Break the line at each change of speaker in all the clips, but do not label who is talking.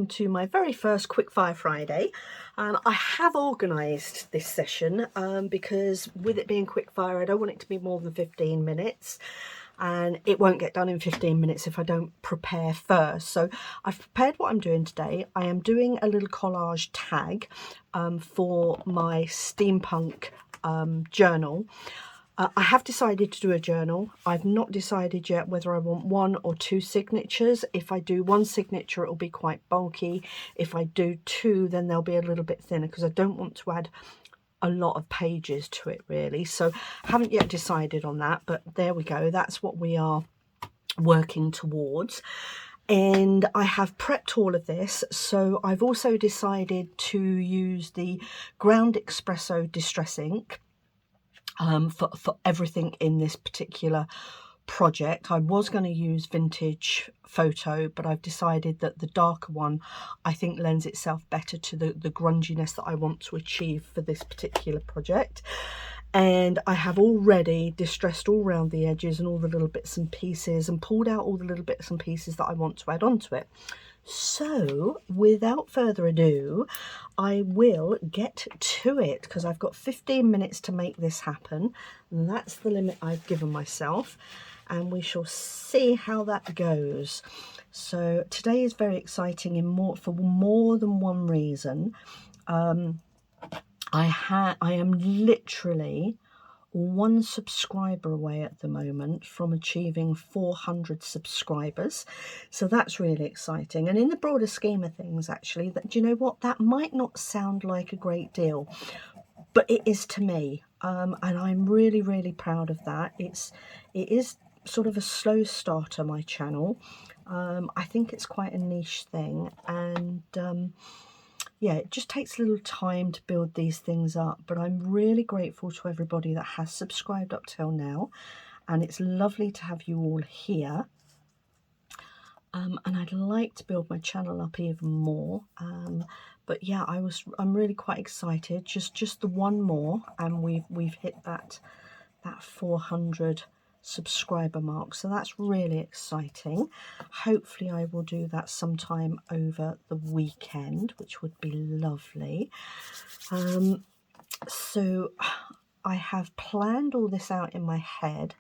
welcome to my very first Quickfire Friday. I have organised this session because with it being Quickfire, I don't want it to be more than 15 minutes. And it won't get done in 15 minutes if I don't prepare first. So I've prepared what I'm doing today. I am doing a little collage tag for my steampunk journal. I have decided to do a journal. I've not decided yet whether I want 1 or 2 signatures. If I do 1 signature, it'll be quite bulky. If I do 2, then they'll be a little bit thinner because I don't want to add a lot of pages to it really. So I haven't yet decided on that, but there we go. That's what we are working towards. And I have prepped all of this. So I've also decided to use the Ground Espresso Distress ink for everything in this particular project. I was going to use vintage photo, but I've decided that the darker one I think lends itself better to the grunginess that I want to achieve for this particular project. And I have already distressed all around the edges and all the little bits and pieces and pulled out all the little bits and pieces that I want to add onto it. So without further ado, I will get to it because I've got 15 minutes to make this happen. And that's the limit I've given myself, and we shall see how that goes. So today is very exciting for more than one reason. I am literally 1 subscriber away at the moment from achieving 400 subscribers, so that's really exciting. And in the broader scheme of things, actually, that, do you know what, that might not sound like a great deal, but it is to me, and I'm really proud of that. It is sort of a slow starter, my channel. I think it's quite a niche thing, and yeah, it just takes a little time to build these things up, but I'm really grateful to everybody that has subscribed up till now, and it's lovely to have you all here. And I'd like to build my channel up even more, but yeah, I'm really quite excited. Just the one more, and we've hit that 400 subscriber mark, so that's really exciting. Hopefully I will do that sometime over the weekend, which would be lovely. So I have planned all this out in my head.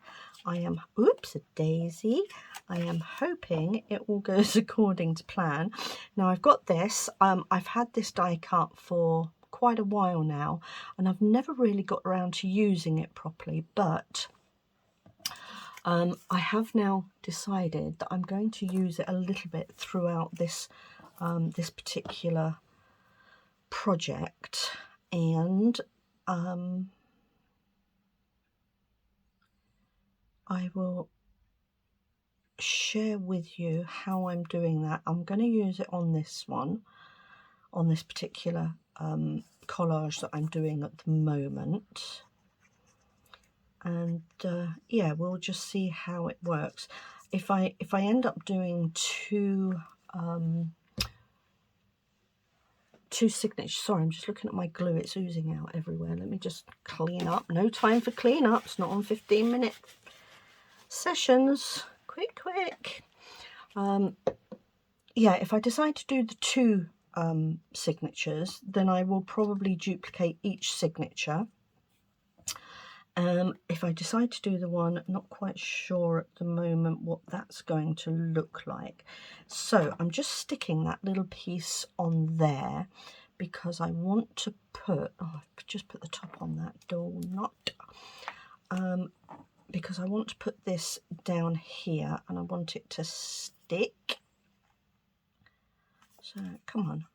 I am, oops, a daisy. I am hoping it all goes according to plan. Now I've got this, I've had this die cut for quite a while now, and I've never really got around to using it properly, but I have now decided that I'm going to use it a little bit throughout this this particular project, and I will share with you how I'm doing that. I'm going to use it on this one, on this particular collage that I'm doing at the moment. And yeah, we'll just see how it works. If I end up doing two signatures, sorry, I'm just looking at my glue, it's oozing out everywhere. Let me just clean up. No time for cleanups, not on 15-minute sessions. Quick. Yeah, if I decide to do the 2 signatures, then I will probably duplicate each signature. If I decide to do the one, not quite sure at the moment what that's going to look like. So I'm just sticking that little piece on there because I want to put, oh, I've just put the top on that door knot, because I want to put this down here and I want it to stick. So come on.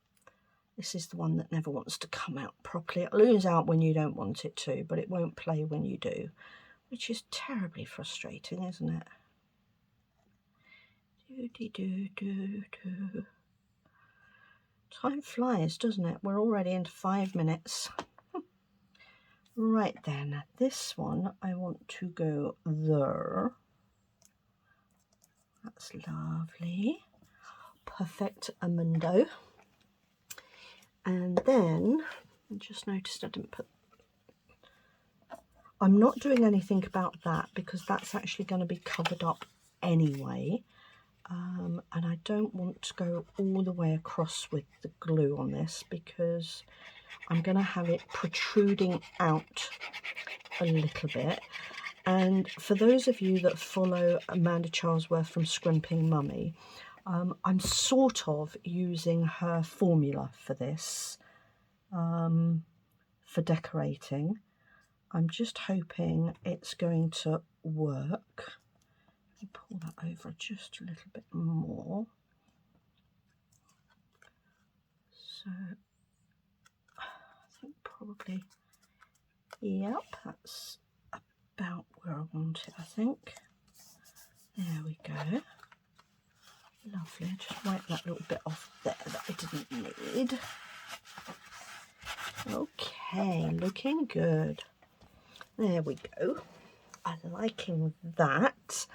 This is the one that never wants to come out properly. It loses out when you don't want it to, but it won't play when you do, which is terribly frustrating, isn't it? Time flies, doesn't it? We're already into 5 minutes. Right then, this one I want to go there. That's lovely. Perfect amundo. And then I just noticed I didn't put, I'm not doing anything about that because that's actually going to be covered up anyway. and I don't want to go all the way across with the glue on this because I'm going to have it protruding out a little bit. And for those of you that follow Amanda Charlesworth from Scrimping Mummy, I'm sort of using her formula for this, for decorating. I'm just hoping it's going to work. Let me pull that over just a little bit more. So I think probably, yep, that's about where I want it, I think. There we go. Lovely. Just wipe that little bit off there that I didn't need. Okay, looking good. There we go. I'm liking that.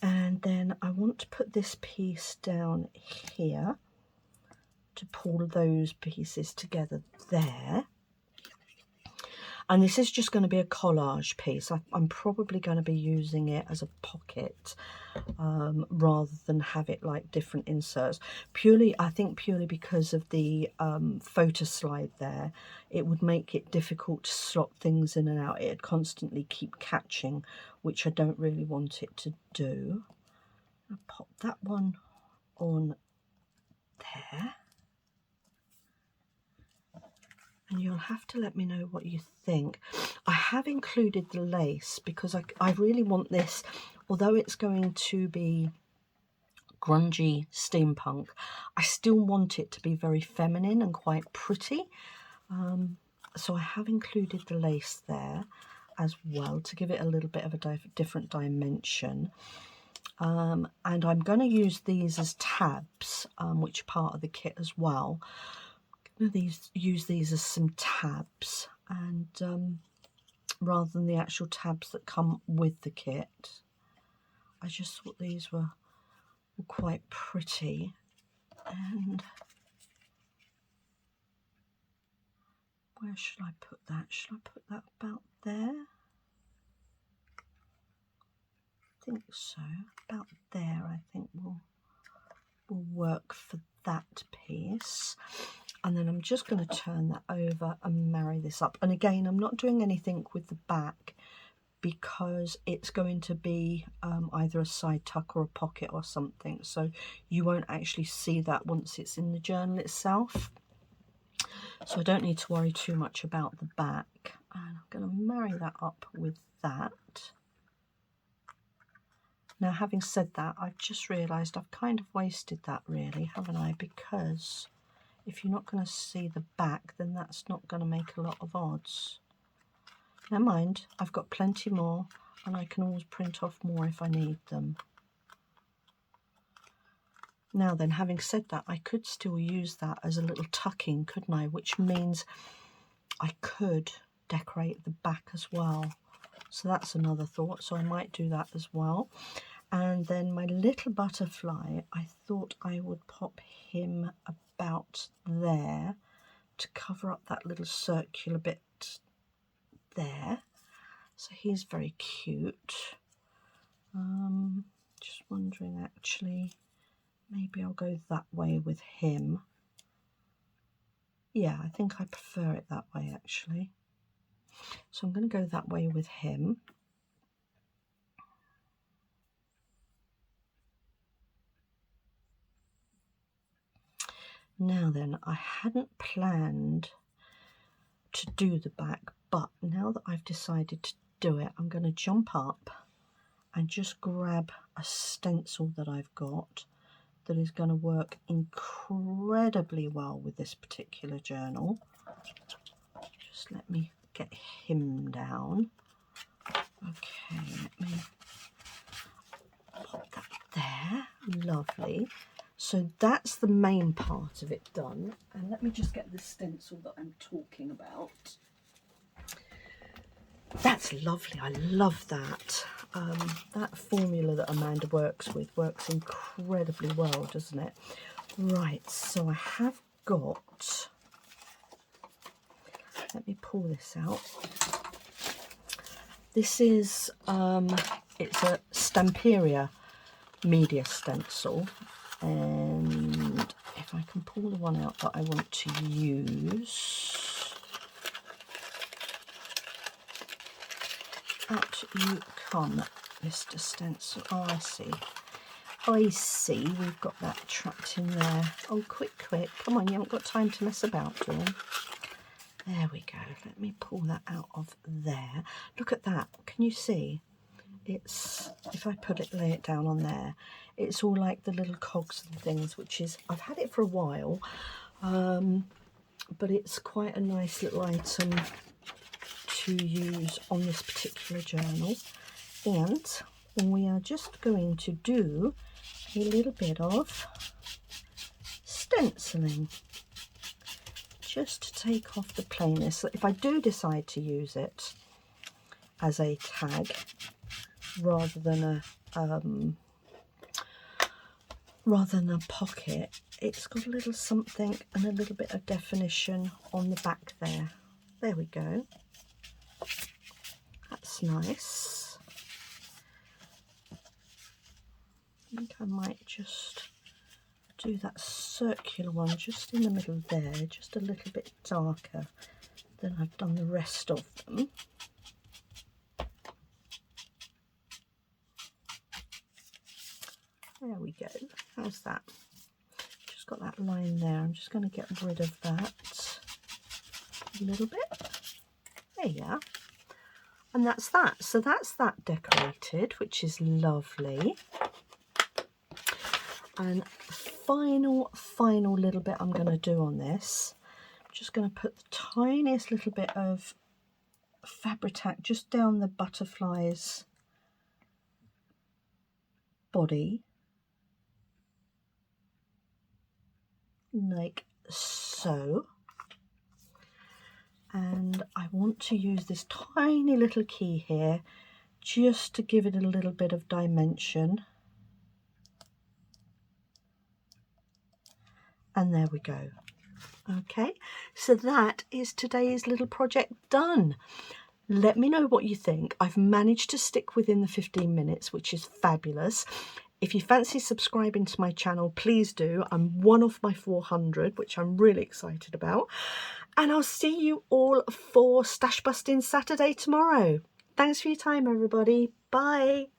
And then I want to put this piece down here to pull those pieces together there. And this is just going to be a collage piece. I'm probably going to be using it as a pocket rather than have it like different inserts. I think purely because of the photo slide there, it would make it difficult to slot things in and out. It'd constantly keep catching, which I don't really want it to do. I'll pop that one on there. And you'll have to let me know what you think. I have included the lace because I really want this, although it's going to be grungy steampunk, I still want it to be very feminine and quite pretty. So I have included the lace there as well to give it a little bit of a different dimension. And I'm going to use these as tabs, which are part of the kit as well. Use these as some tabs, and rather than the actual tabs that come with the kit, I just thought these were quite pretty. And where should I put that? Should I put that about there? I think so. About there, I think will work for that piece. And then I'm just going to turn that over and marry this up. And again, I'm not doing anything with the back because it's going to be either a side tuck or a pocket or something. So you won't actually see that once it's in the journal itself. So I don't need to worry too much about the back. And I'm going to marry that up with that. Now, having said that, I've just realised I've kind of wasted that really, haven't I? Because if you're not going to see the back, then that's not going to make a lot of odds. Never mind, I've got plenty more and I can always print off more if I need them. Now then, having said that, I could still use that as a little tucking, couldn't I? Which means I could decorate the back as well. So that's another thought, so I might do that as well. And then my little butterfly, I thought I would pop him about there to cover up that little circular bit there. So he's very cute. Just wondering actually, maybe I'll go that way with him. Yeah, I think I prefer it that way actually. So I'm going to go that way with him. Now then, I hadn't planned to do the back, but now that I've decided to do it, I'm going to jump up and just grab a stencil that I've got that is going to work incredibly well with this particular journal. Just let me get him down. Okay, let me pop that there. Lovely. So that's the main part of it done. And let me just get the stencil that I'm talking about. That's lovely. I love that. That formula that Amanda works with works incredibly well, doesn't it? Right, so I have got... Let me pull this out. This is, it's a Stamperia media stencil, and if I can pull the one out that I want to use, out you come, Mr. Stencil. Oh, I see. I see, we've got that trapped in there. Oh, quick, come on, you haven't got time to mess about, Dawn. There we go. Let me pull that out of there. Look at that. Can you see? It's, if I lay it down on there, it's all like the little cogs and things, which is, I've had it for a while, but it's quite a nice little item to use on this particular journal. And we are just going to do a little bit of stenciling, just to take off the plainness. If I do decide to use it as a tag rather than a pocket, it's got a little something and a little bit of definition on the back there. There we go. That's nice. I think I might just do that circular one just in the middle there, just a little bit darker than I've done the rest of them. There we go. How's that? Just got that line there. I'm just going to get rid of that a little bit. There you are. And that's that. So that's that decorated, which is lovely. And final little bit I'm going to do on this, I'm just going to put the tiniest little bit of Fabri-Tac just down the butterfly's body, like so. And I want to use this tiny little key here just to give it a little bit of dimension. And there we go. Okay, so that is today's little project done. Let me know what you think. I've managed to stick within the 15 minutes, which is fabulous. If you fancy subscribing to my channel, please do. I'm one of my 400, which I'm really excited about. And I'll see you all for Stash Busting Saturday tomorrow. Thanks for your time, everybody. Bye.